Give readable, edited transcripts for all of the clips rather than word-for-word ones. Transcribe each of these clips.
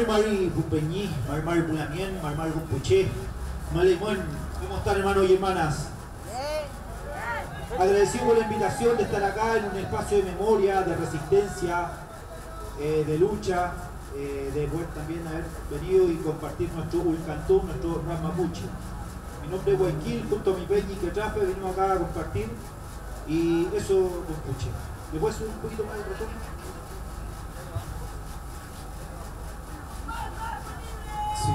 Mari Pupeñí, Mari Pulamien, Mari Puché, Malemón, ¿cómo están, hermanos y hermanas? Agradecido por la invitación de estar acá en un espacio de memoria, de resistencia, de lucha, de poder también haber venido y compartir nuestro Ulcantún, nuestro rap mapuche. Mi nombre es Guayquil, junto a mi peñi que trafe, venimos acá a compartir y eso lo escuché. ¿Le puedes subir un poquito más de retorno? Sí.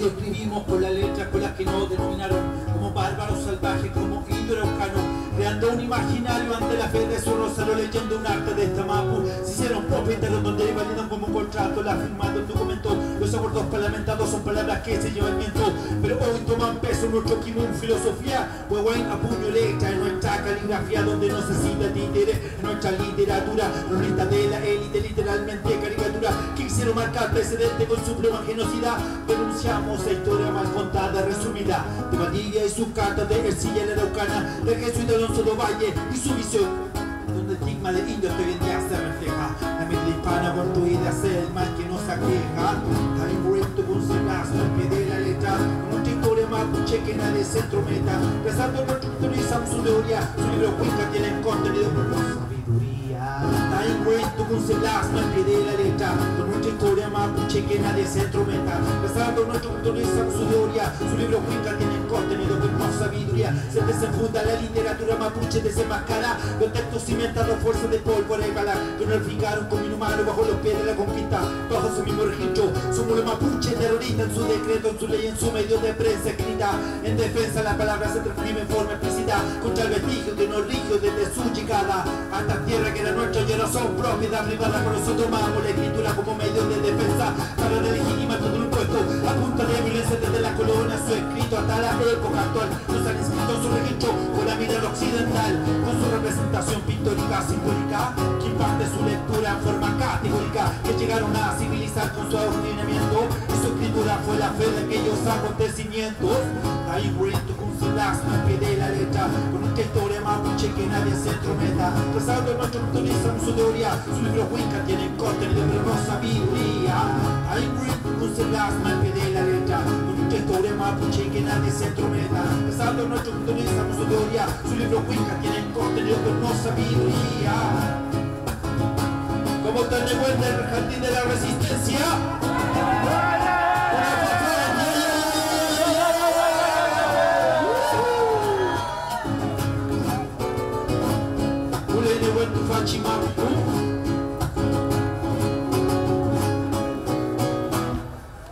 Escribimos con las letras con las que nos denominaron como bárbaros salvajes, como indoeucanos, creando un imaginario ante la fe de su rosario, leyendo un arte de esta mapu. Se hicieron propietarios donde validan como un contrato, la firmado el documento. Los acuerdos parlamentados son palabras que se llevan viento, pero hoy toman peso nuestro kimun filosofía, huehuén a puño letra en nuestra caligrafía, donde no se cita títeres en nuestra literatura, cronista de la élite, literalmente caricatura, que quisieron marcar precedente con su pluma genocida. Denunciamos la historia mal contada, resumida, de Valdivia y sus cartas, de Ercilla y la Araucana, de Jesús y de Alonso de Valle y su visión, donde el estigma de indios que hoy en día se refleja. La mente hispana construida es el mal que nos aqueja. Hay un reto con su lazo al pie de la letra, con nuestra historia mapuche que nadie se entrometa. Rezando nuestro historizamos su teoría, su libro Cuenca tiene contenido por la sabiduría. Hay un reto con su lazo al pie de la letra, con nuestra historia mapuche que nadie se entrometa. Rezando nuestro historizamos su teoría, su libro Cuenca tiene contenido por la sabiduría. Se desenfunda la literatura mapuche, desenmascara los textos cimentados, fuerza de pólvora y bala que nos fijaron como inhumanos bajo los pies de la conquista. Bajo su mismo registro somos los mapuches terroristas, en su decreto, en su ley, en su medio de prensa escrita. En defensa las palabras se transcriben en forma explícita contra el vestigio que nos rigió desde su llegada a esta tierra que era nuestra y ahora son propiedad privada. Por eso tomamos la escritura como medio de defensa para legitimar todo el impuesto a punta de violencia desde la colonia. Su escrito hasta la época actual nos han inscrito su registro con la mirada occidental, con su representación pictórica simbólica que imparte su lectura en forma categórica, que llegaron a civilizar con su adoctrinamiento, y su escritura fue la fe de aquellos acontecimientos. Hay un grito con su lazo al pie de la letra, con un historia mapuche que nadie se entrometa. Rezando en nuestro autorizamos su teoría, su libro Cuenca tiene contenido pero no sabiduría. Hay un grito con su lazo al pie de la letra, con un historia mapuche que nadie se entrometa. Rezando en nuestro autorizamos su teoría, su libro Cuenca tiene contenido pero no sabiduría. ¿Cómo están de vuelta el jardín de la resistencia? Ule de vuelta Fachimapu.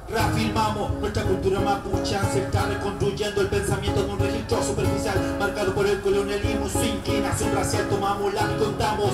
Reafirmamos nuestra cultura mapuche ancestral, reconstruyendo el pensamiento de un registro superficial marcado por el colonialismo, su inclinación racial. Tomamos la y contamos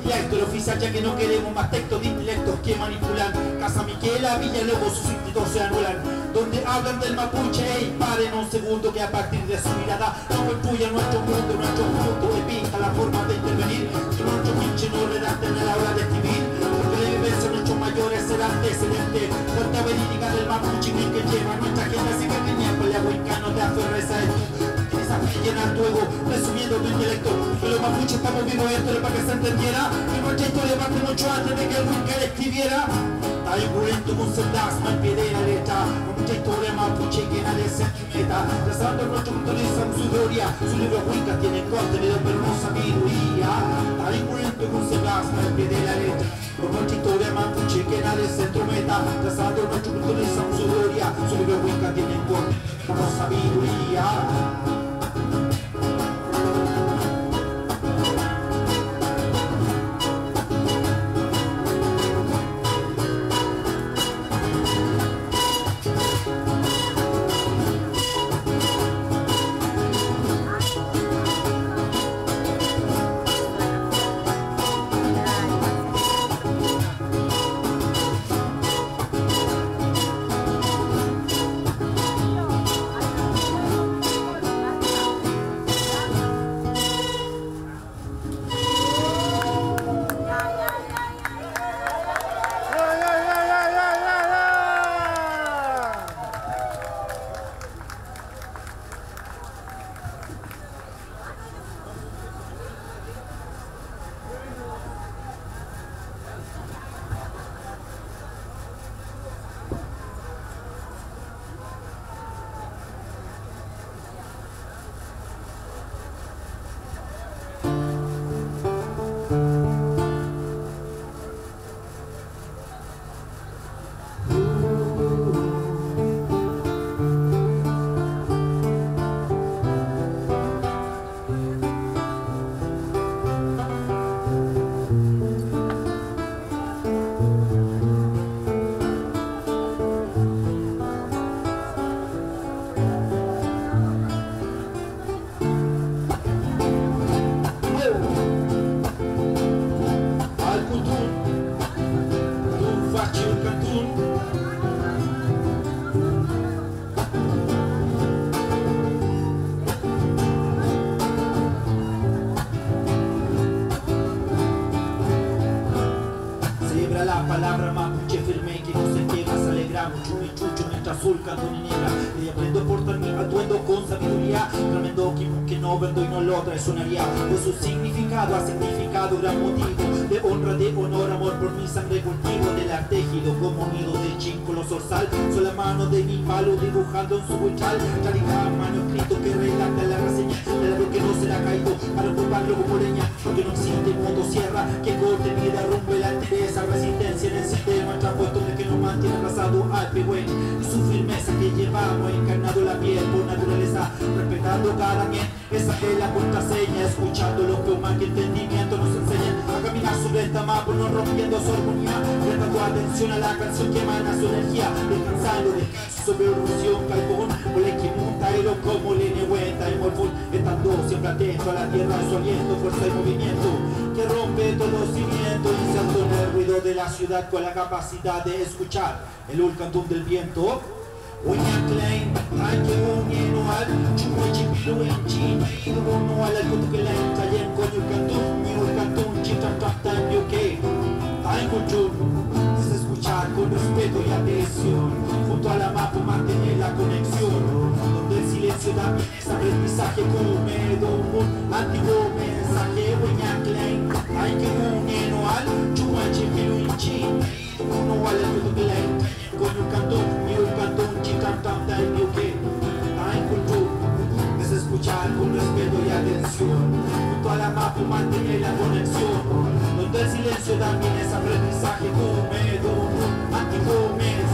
la historia oficial, ya que no queremos más textos de intelectos que manipulan. Casa Miquela, Villalobos, sus escritos se anulan, donde hablan del mapuche. Y paren un segundo que a partir de su mirada no construyan nuestro mundo de pinta la forma de intervenir, que nuestro pinche no redacten a la hora de escribir, porque la vivencia de nuestros mayores será antecedente. Cuenta verídica del mapuche que lleva nuestra gente, así que venía con la huicano de aferreza de tu. Esa llenar tu ego, resumiendo tu intelecto. Que los mapuches estamos vivos esto para que se entendiera. Que nuestra historia parte mucho antes de que el Winca la escribiera. Está impulento con sendasma en pie de la letra. Mucha historia mapuche que nadie se meta. Trazando nuestro culturismo su teoría. Su libro Winca tiene contenido pero no sabiduría. Está impulento con sendasma en pie de la letra. Con nuestra historia mapuche que nadie se entrometa. Trazando nuestro culturismo su teoría. Su libro Winca tiene contenido pero no sabiduría. Palabra mapuche firme que no se quiebra, se alegra mucho mi chucho mientras azul canto ni niebla. Y aprendo a portar mi atuendo con sabiduría. Tremendo que no vendo y no lo traicionaría. Pues su significado ha significado gran motivo de honra, de honor, amor por mi sangre cultivo. Del arte tejido como nido de chinco los zorzal. Son la mano de mi palo dibujando en su buchal. Claridad, manuscrito que relata la reseña de algo que no será caído para ocuparlo como leña. Porque no existe motosierra que corte ni derrumbe la entereza. Resistencia en el sistema transpuesto de que nos mantiene atrasado al pigüeño. Y su firmeza que llevamos encarnado la piel por naturaleza. Respetando cada quien, esa es la contraseña. Escuchando lo que más que entendimiento nos enseñan a caminar sobre esta mapa, no rompiendo su armonía. Presta tu atención a la canción que emana su energía. Descansando, descanso sobre evolución, calcón. O le quimuta, ero como le nehueta y morfún. Estando siempre atento a la tierra, su aliento, fuerza y movimiento que rompe todo cimiento, inserto en el ruido de la ciudad con la capacidad de escuchar el ulcantum del viento. Uñaclain, Ankeunieno al Chumachipilu en China, Iruno al Alcotuquelain, Tayen con Ulcantum, mi Ulcantum, Chitantapta en Yoke, Tainculchun, es escuchar con respeto y atención, junto a la mapa mantener la conexión, donde el silencio también es aprendizaje, come, domun, antiguo mensaje, Uñaclain, Ankeunieno al Chumachipilu en China, Iruno al Alcotuquelain, con un cantón, mi un cantón, chicantanta y mi que está en cultura, es escuchar con respeto y atención, junto a la mapa mantener la conexión, donde el silencio también es aprendizaje, comedo, antiguo mensaje.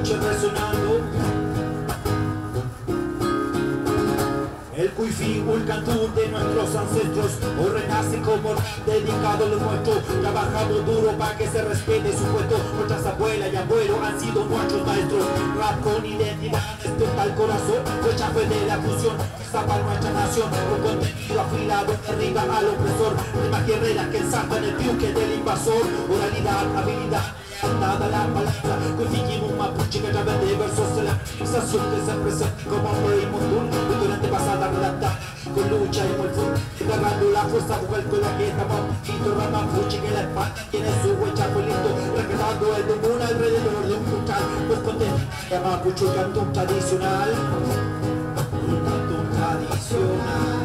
mapuche resonando. El cuifí, el cantú de nuestros ancestros, hoy renace como dedicado a lo nuestro. Trabajamos duro para que se respete su puesto. Nuestras abuelas y abuelos han sido nuestros maestros. Rap con identidad, despierta el corazón. Fecha fue de la fusión, quizá para nuestra nación. Un contenido afilado, derriba al opresor. Rimas guerreras que ensartan el buque del invasor. Oralidad, habilidad, nada la palabra. Confiquimos un mapuche que a través de versos de la sensación que se presenta como hombre inmundul. Durante pasada redactada con lucha y muy full, agarrando la fuerza con la que estamos poquito. Rama mapuche que la espalda tiene su huecha lindo, recordando el mundo alrededor de un puntal. Pues contento, mapuche canto tradicional. Un canto tradicional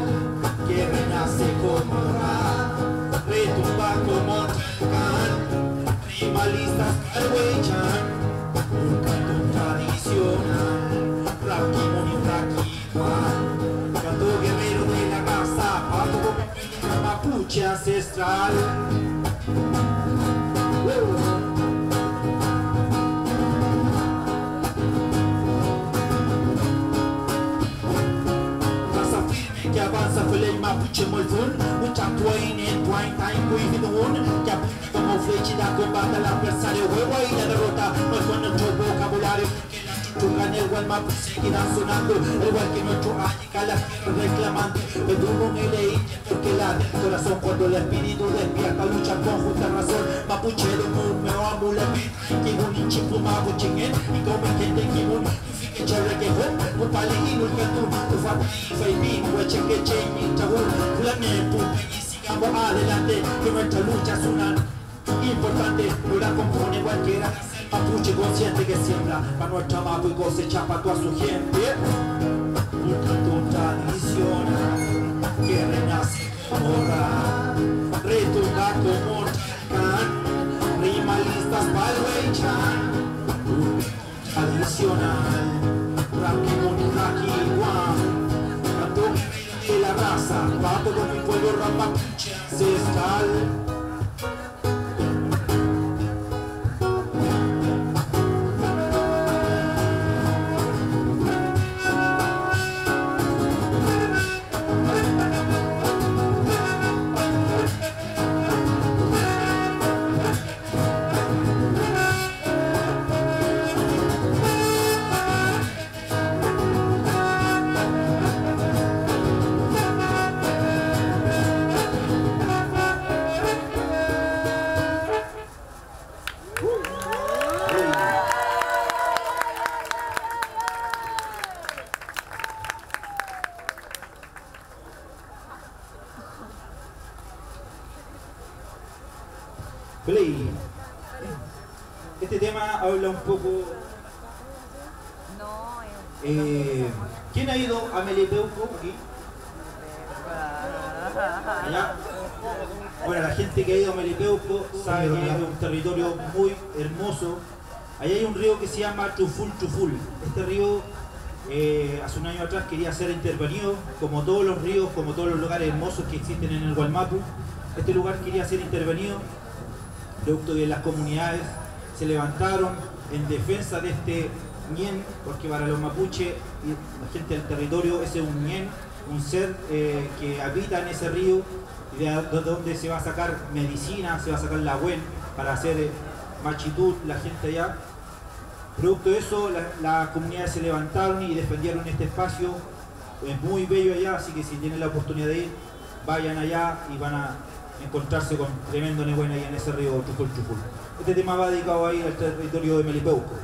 que renace como rap, retumba como can. Animalistas al huechan, un canto tradicional, Rakimoni Rakiwan, canto guerrero de la raza, pato como mapuche ancestral. Raza firme que avanza fue el mapuche molfún, un chapuain en twine time cuidun, que apunta como flechita combate al adversario, huevo y la derrota, no es con nuestro vocabulario, que la chuchunga en el gual mapuche seguirán sonando, igual que nuestro ágica la tierra reclamando, el duro en el eite, porque la del corazón, cuando el espíritu despierta, lucha con justa razón, mapuche de un meo amule, que un hinchipu mapuche en y como gente que un chévere que fue, un palino, el cantú, tu fatifa y vino, eche que cheñi, chabul, flamenco, y sigamos adelante, que nuestra lucha es una importante, no la compone cualquiera, mapuche consciente que siembra para nuestra mapu y cosecha para toda su gente. Un canto tradicional que renace como rap, retumba como can, rima listas para el huechan. Un canto tradicional, Rakimoni Rakiwan, canto de la raza, para todo mi pueblo rap mapuche ancestral. Play. Este tema habla un poco. ¿Quién ha ido a Melipeuco aquí? ¿Allá? Bueno, la gente que ha ido a Melipeuco sabe que es un territorio muy hermoso. Allá hay un río que se llama Chuful Chuful. Este río hace un año atrás quería ser intervenido, como todos los ríos, como todos los lugares hermosos que existen en el Gualmapu. Este lugar quería ser intervenido. Producto de las comunidades se levantaron en defensa de este ñen, porque para los mapuches y la gente del territorio ese es un ñen, un ser que habita en ese río y de donde se va a sacar medicina, se va a sacar la huel para hacer machitud la gente allá. Producto de eso, las comunidades se levantaron y defendieron este espacio. Es muy bello allá, así que si tienen la oportunidad de ir, vayan allá y van a encontrarse con tremendo negüen ahí en ese río Chuful Chuful. Este tema va dedicado ahí al territorio de Melipeuco.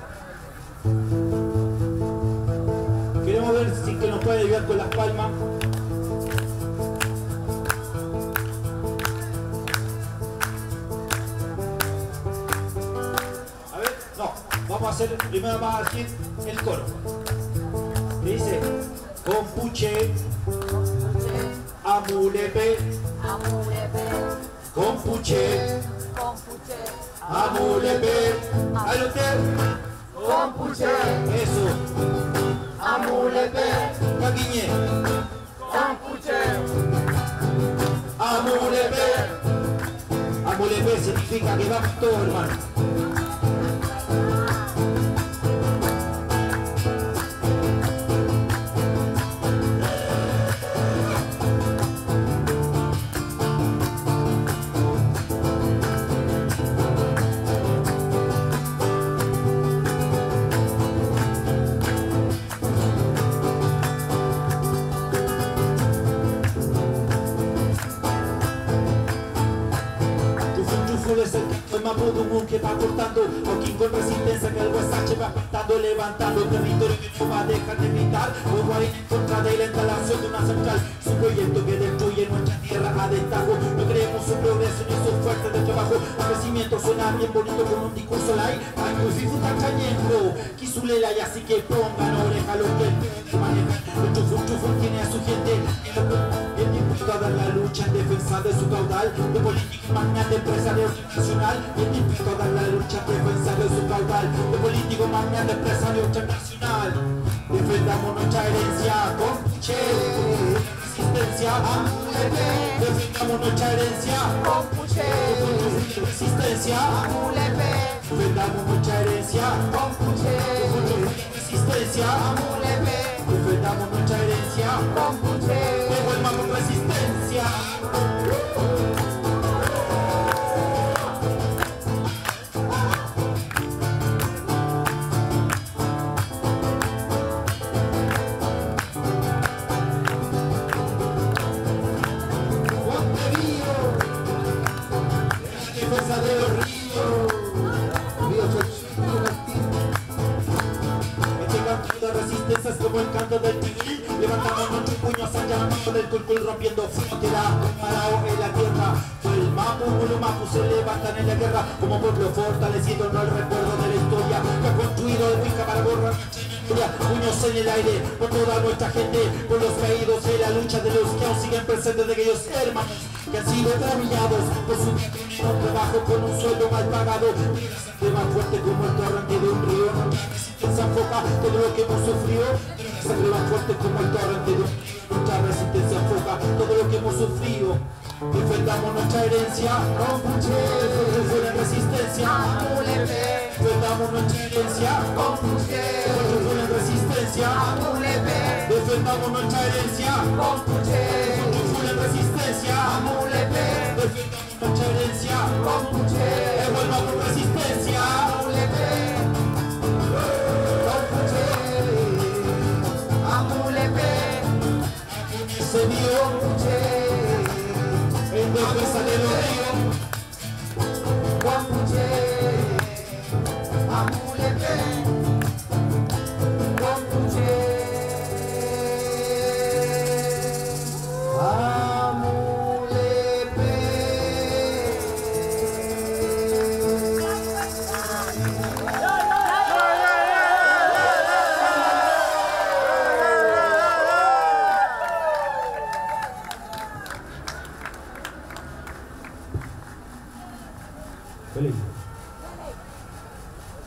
Queremos ver si que nos puede ayudar con las palmas. A ver, no, vamos a hacer primero más aquí el coro. Que dice Compuche, Amulepe, Compuche, Amulepe, al hotel, Compuche, eso, Amulepe, Caquiñe, Compuche, Amulepe, Amulepe significa que vamos todos, hermano. Mapudumu que va cortando, Joaquín con resistencia que el Huesache va afectando, levantando el territorio que no va a dejar de gritar. Guarín en contra de la instalación de una central, su proyecto que destruye nuestra tierra a destajo. No creemos su progreso ni su fuerza de trabajo. El crecimiento suena bien bonito con un discurso light. Ay, muy fifuta cayendo, Kisulela, y así que pongan oreja lo que el maneja. El chufun tiene a su gente el dispuesto a dar la lucha en defensa de su caudal, de política magnate empresario internacional. El dispuesto a dar la lucha en defensa de su caudal, de político magnate empresario internacional. Defendamos nuestra herencia con resistencia. Defendamos nuestra herencia con resistencia. Defendamos nuestra herencia con resistencia. Defendamos nuestra herencia con devuelvamos resistencia. Es como el canto del tigre, levantamos nuestros puños al llamado del culcul rompiendo frontera, parado en la tierra. El Mapu, los Mapu se levantan en la guerra como pueblo fortalecido, no el recuerdo de la historia que ha construido el Wicca para borrar puños en el aire por toda nuestra gente, por los caídos en la lucha de los que aún siguen presentes, de aquellos hermanos que han sido humillados por su trabajo con un sueldo mal pagado, de más fuerte como el torrente de un río. Resistencia enfoca todo lo que hemos sufrido, sangre más fuerte como el torrente de un río. Nuestra resistencia enfoca todo lo que hemos sufrido. Defendamos nuestra herencia, fuera resistencia. Defendamos nuestra herencia, fuera resistencia. Defendamos nuestra herencia, fuera resistencia. Defendamos nuestra herencia, devuelvamos resistencia. Se dio en defensa de los ríos.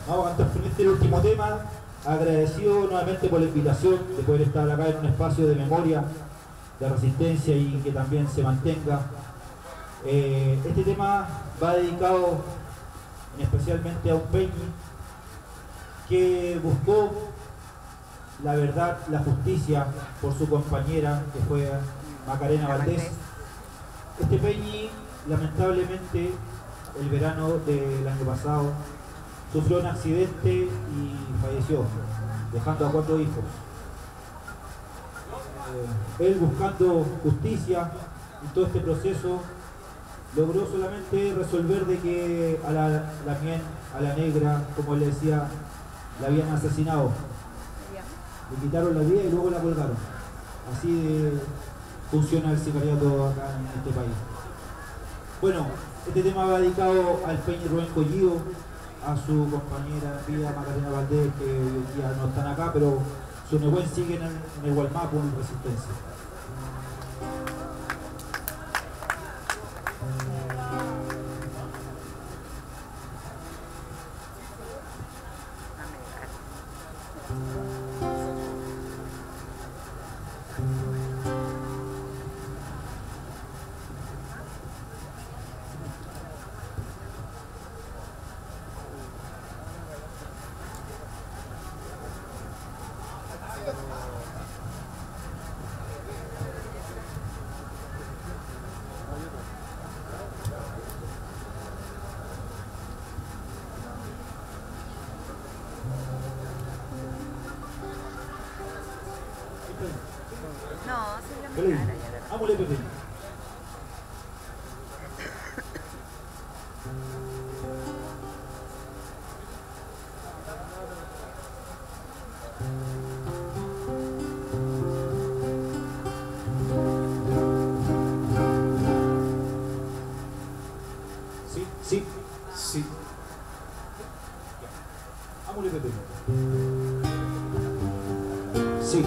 Vamos a cantar con el último tema, agradecido nuevamente por la invitación de poder estar acá en un espacio de memoria, de resistencia y que también se mantenga. Este tema va dedicado especialmente a un peñi que buscó la verdad, la justicia por su compañera, que fue Macarena Valdés. Este peñi, lamentablemente, el verano del año pasado, sufrió un accidente y falleció, dejando a 4 hijos. Él, buscando justicia en todo este proceso, logró solamente resolver de que a la negra, como él le decía, la habían asesinado. Le quitaron la vida y luego la colgaron. Así funciona el sicariato acá en este país. Bueno, este tema va dedicado al peñi Rubén Collido, a su compañera en vida Macarena Valdés, que hoy día no están acá, pero su Nehuen siguen en el Gualmapu en resistencia. No, se llama cara. Vámonos, Pepe. Sí, sí. Vámonos, Pepe. Sí.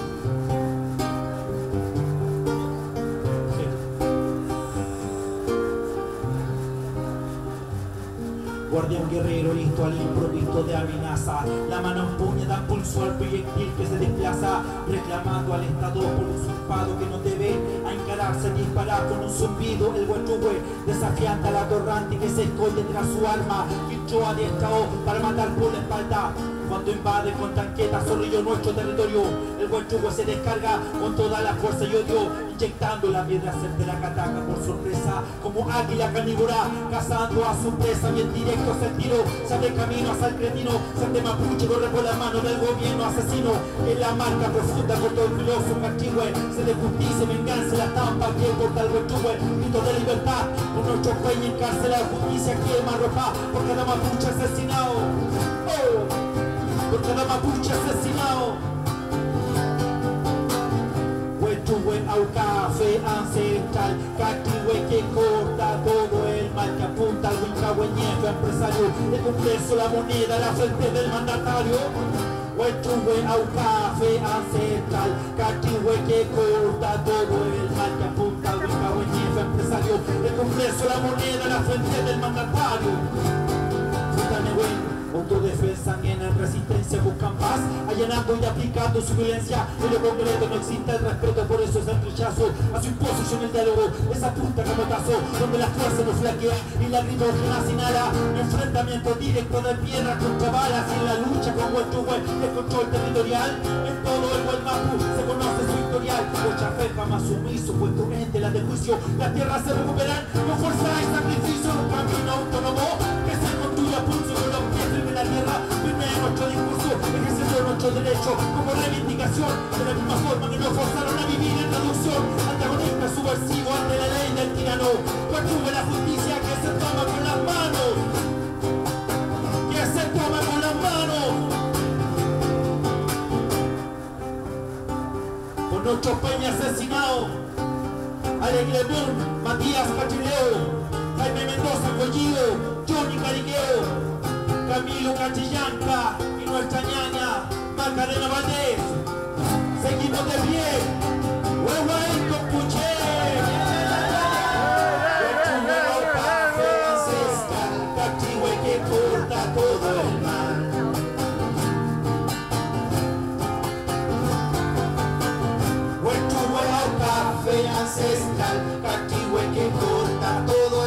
Guardián guerrero listo al improviso de amenaza, la mano empuña da pulso al proyectil que se desplaza, reclamando al Estado por usurpado que no debe a encararse a disparar con un zumbido. El Huechuhue desafiante al atorrante que se esconde tras su arma, fichó a diestra para matar por la espalda. Cuando invade con tanquetas Zorrillo nuestro territorio, el Huechuhue se descarga con toda la fuerza y odio, inyectando la piedra certera que ataca por sorpresa, como águila carnívora, cazando a su presa y en directo hacia el tiro, se abre camino hacia el cretino, Sante Mapuche corre por la mano del gobierno asesino, en la marca profunda por todo el filoso Cachihue, se de justicia y venganza la estampa que corta el Huechuhue, grito de libertad, por nuestro cuello encarcelado, justicia quema ropa, por cada mapuche asesinado. ¡Oh! Por cada mapuche asesinado. Huechuhue, Auca, fe ancestral, Cachihue que corta todo el mal que apunta al Huincahueñefe empresario, de cumplirse la moneda a la frente del mandatario. Huechuhue, Auca, fe ancestral, Cachihue que corta todo el mal que apunta al Huincahueñefe empresario, de cumplirse la moneda a la frente del mandatario. Autodefensa en resistencia buscan paz, allanando y aplicando su violencia. En lo concreto no existe el respeto, por eso es el rechazo a su imposición. El diálogo esa punta camotazo, donde la fuerza no flaquea y la gritogena sin ala. Enfrentamiento directo de piedra contra balas, y en la lucha con Huechuhue el control territorial. En todo el Guaymapu se conoce su historial. Huechafe jamás sumiso, puesto ente la de juicio. Las tierras se recuperan con fuerza y sacrificio. Un camino autónomo que se construye a pulso con los pies de la tierra, firme nuestro discurso, ejerciendo nuestro derecho como reivindicación, de la misma forma que nos forzaron a vivir en reducción, antagonista subversivo ante la ley del tirano. Huechuhue la justicia que se toma con las manos, que se toma con las manos. Con nuestro Peña asesinado, Alegre Boom, Matías Cachileo, Jaime Mendoza Collido, Johnny Cariqueo, Camilo Cachillanca y nuestra ñaña Macarena Valdés. Seguimos de pie. Huehuay con Puché. Huechuhue Auca, fe ancestral, Cachihue que corta todo el mal. Huechuhue Auca, fe ancestral, Cachihue que corta todo el mal.